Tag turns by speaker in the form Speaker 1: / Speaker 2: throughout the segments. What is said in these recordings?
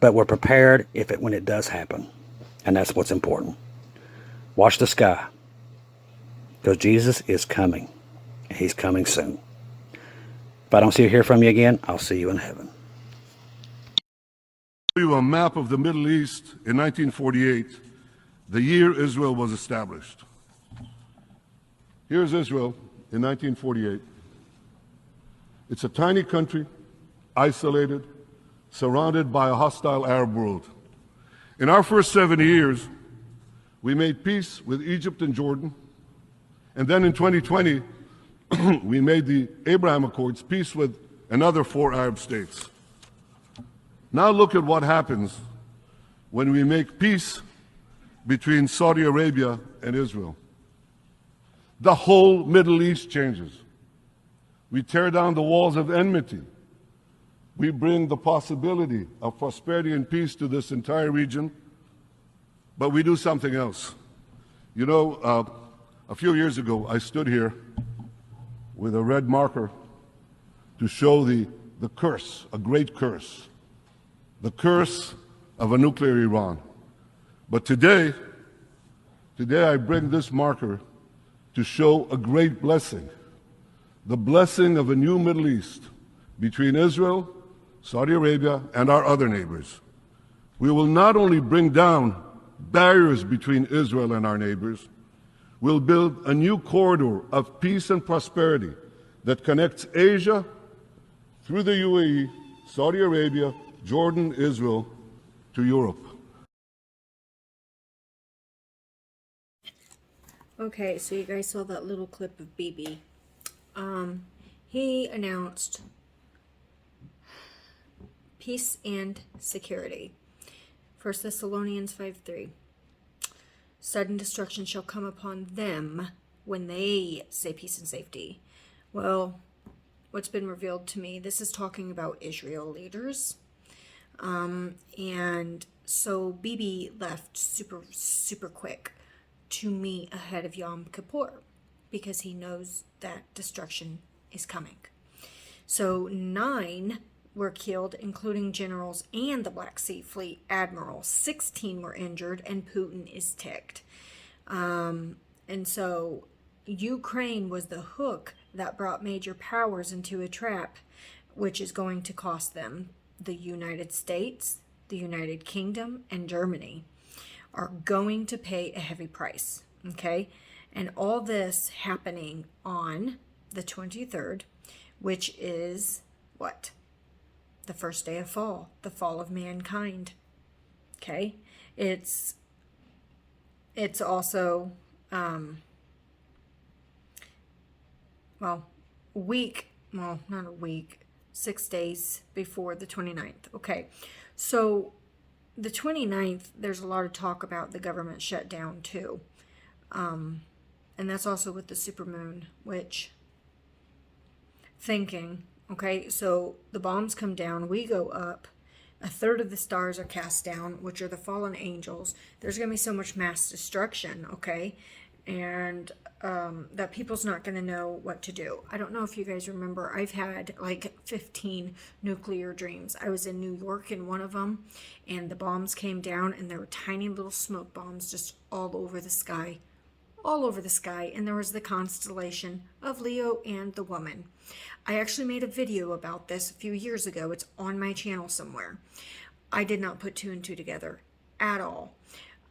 Speaker 1: but we're prepared when it does happen. And that's what's important. Watch the sky, because Jesus is coming. He's coming soon. If I don't see or hear from you again, I'll see you in heaven.
Speaker 2: You a map of the Middle East in 1948, the year Israel was established. Here's Israel in 1948. It's a tiny country, isolated, surrounded by a hostile Arab world. In our first 70 years, we made peace with Egypt and Jordan, and then in 2020, we made the Abraham Accords, peace with another 4 Arab states. Now look at what happens when we make peace between Saudi Arabia and Israel. The whole Middle East changes. We tear down the walls of enmity. We bring the possibility of prosperity and peace to this entire region, but we do something else. You know, a few years ago, I stood here with a red marker to show the curse, a great curse, the curse of a nuclear Iran. But today I bring this marker to show a great blessing, the blessing of a new Middle East between Israel, Saudi Arabia, and our other neighbors. We will not only bring down barriers between Israel and our neighbors, we'll build a new corridor of peace and prosperity that connects Asia through the UAE, Saudi Arabia, Jordan, Israel, to Europe.
Speaker 3: Okay, so you guys saw that little clip of Bibi. He announced peace and security. 1 Thessalonians 5:3. Sudden destruction shall come upon them when they say peace and safety. Well, what's been revealed to me, this is talking about Israel leaders. And so Bibi left super quick to meet ahead of Yom Kippur because he knows that destruction is coming. So 9 were killed, including generals and the Black Sea Fleet admiral. 16 were injured, and Putin is ticked. And so Ukraine was the hook that brought major powers into a trap, which is going to cost them. The United States, the United Kingdom, and Germany are going to pay a heavy price, okay? And all this happening on the 23rd, which is what? The first day of fall, the fall of mankind, okay? It's also, not a week, 6 days before the 29th. Okay, so the 29th, there's a lot of talk about the government shutdown too. And that's also with the supermoon, which, thinking, okay, so the bombs come down, we go up, 1/3 of the stars are cast down, which are the fallen angels. There's going to be so much mass destruction, okay? And that people's not going to know what to do. I don't know if you guys remember, I've had like 15 nuclear dreams. I was in New York in one of them, and the bombs came down, and there were tiny little smoke bombs just all over the sky. And there was the constellation of Leo and the woman. I actually made a video about this a few years ago. It's on my channel somewhere. I did not put 2 and 2 together at all.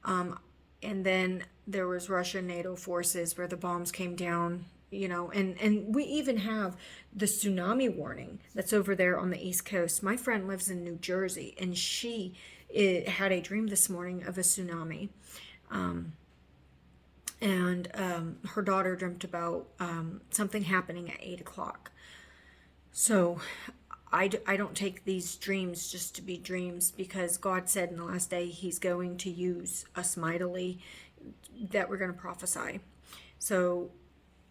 Speaker 3: And then there was Russian NATO forces where the bombs came down, you know, and we even have the tsunami warning that's over there on the East Coast. My friend lives in New Jersey, and she had a dream this morning of a tsunami. And her daughter dreamt about something happening at 8 o'clock. So I don't take these dreams just to be dreams, because God said in the last day he's going to use us mightily, that we're going to prophesy. So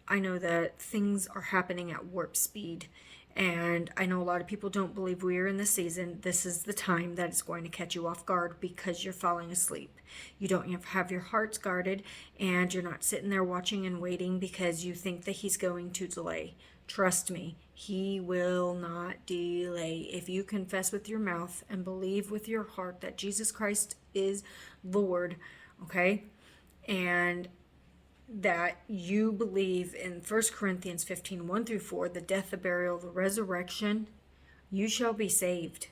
Speaker 3: I know that things are happening at warp speed, and I know a lot of people don't believe we are in the season. This is the time that it's going to catch you off guard because you're falling asleep. You don't have your hearts guarded, and you're not sitting there watching and waiting because you think that he's going to delay. Trust me, he will not delay. If you confess with your mouth and believe with your heart that Jesus Christ is Lord, okay, and that you believe in 1 Corinthians 15, 1 through 4, the death, the burial, the resurrection, you shall be saved.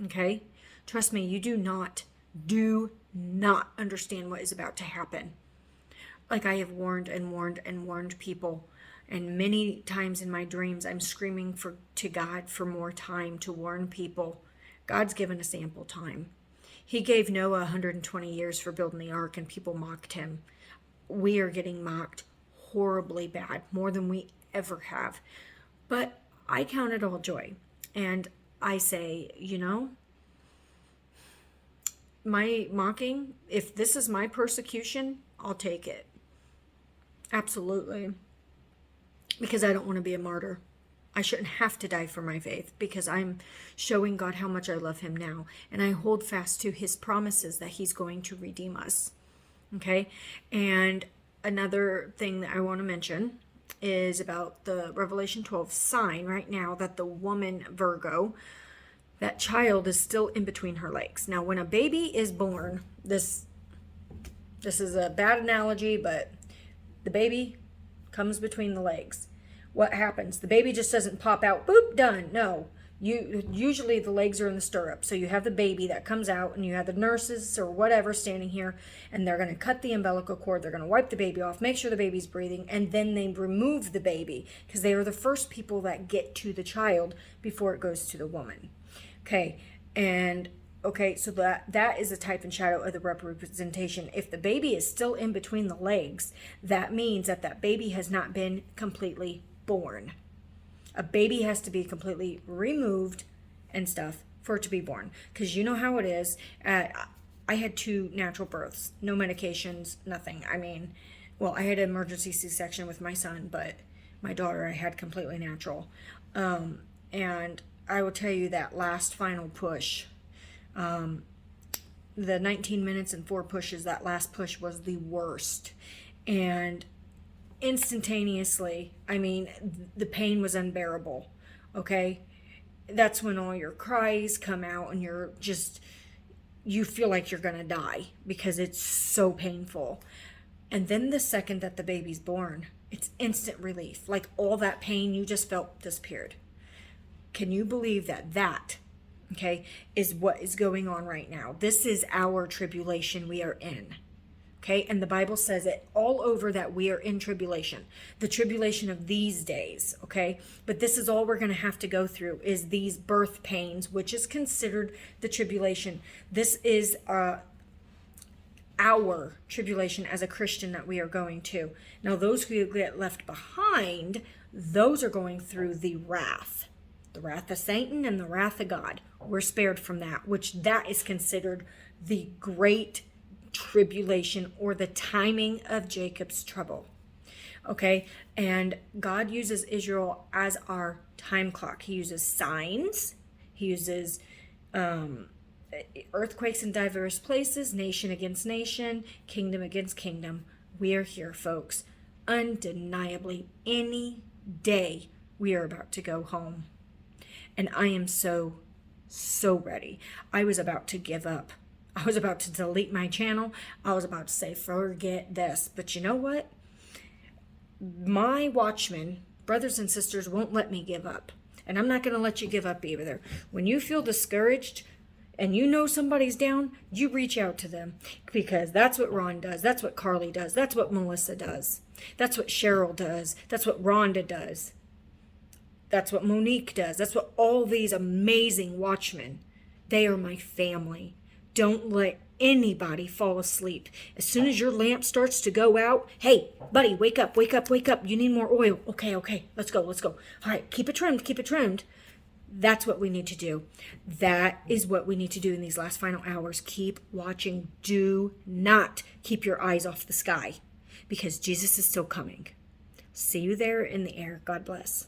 Speaker 3: Okay? Trust me, you do not understand what is about to happen. Like I have warned and warned and warned people. And many times in my dreams, I'm screaming to God for more time to warn people. God's given us ample time. He gave Noah 120 years for building the ark, and people mocked him. We are getting mocked horribly bad, more than we ever have. But I count it all joy. And I say, my mocking, if this is my persecution, I'll take it. Absolutely. Because I don't want to be a martyr. I shouldn't have to die for my faith, because I'm showing God how much I love him now. And I hold fast to his promises that he's going to redeem us. Okay? And another thing that I want to mention is about the Revelation 12 sign right now that the woman Virgo, that child is still in between her legs. Now, when a baby is born, this is a bad analogy, but the baby comes between the legs. What happens? The baby just doesn't pop out, boop, done. No. Usually the legs are in the stirrup. So you have the baby that comes out, and you have the nurses or whatever standing here, and they're going to cut the umbilical cord. They're going to wipe the baby off, make sure the baby's breathing, and then they remove the baby, because they are the first people that get to the child before it goes to the woman. Okay. And so that is a type and shadow of the representation. If the baby is still in between the legs, that means that baby has not been completely born. A baby has to be completely removed and stuff for it to be born. Because you know how it is. I had 2 natural births. No medications, nothing. I had an emergency C-section with my son, but my daughter I had completely natural. And I will tell you that last final push, the 19 minutes and 4 pushes, that last push was the worst. And instantaneously, the pain was unbearable. Okay? That's when all your cries come out, and you feel like you're gonna die because it's so painful. And then the second that the baby's born, it's instant relief. Like all that pain you just felt disappeared. Can you believe that, okay, is what is going on right now? This is our tribulation we are in. Okay, and the Bible says it all over that we are in tribulation. The tribulation of these days, okay? But this is all we're going to have to go through, is these birth pains, which is considered the tribulation. This is our tribulation as a Christian that we are going to. Now, those who get left behind, those are going through the wrath of Satan and the wrath of God. We're spared from that, which that is considered the great tribulation, or the timing of Jacob's trouble. Okay, and God uses Israel as our time clock. He uses signs. He uses earthquakes in diverse places, nation against nation, kingdom against kingdom. We are here, folks. Undeniably, any day we are about to go home. And I am so ready. I was about to give up. I was about to delete my channel. I was about to say, forget this. But you know what? My watchmen, brothers and sisters, won't let me give up. And I'm not going to let you give up either. When you feel discouraged and you know somebody's down, you reach out to them. Because that's what Ron does. That's what Carly does. That's what Melissa does. That's what Cheryl does. That's what Rhonda does. That's what Monique does. That's what all these amazing watchmen, they are my family. Don't let anybody fall asleep. As soon as your lamp starts to go out, hey, buddy, wake up. You need more oil. Okay, let's go. All right, keep it trimmed. That's what we need to do. That is what we need to do in these last final hours. Keep watching. Do not keep your eyes off the sky, because Jesus is still coming. See you there in the air. God bless.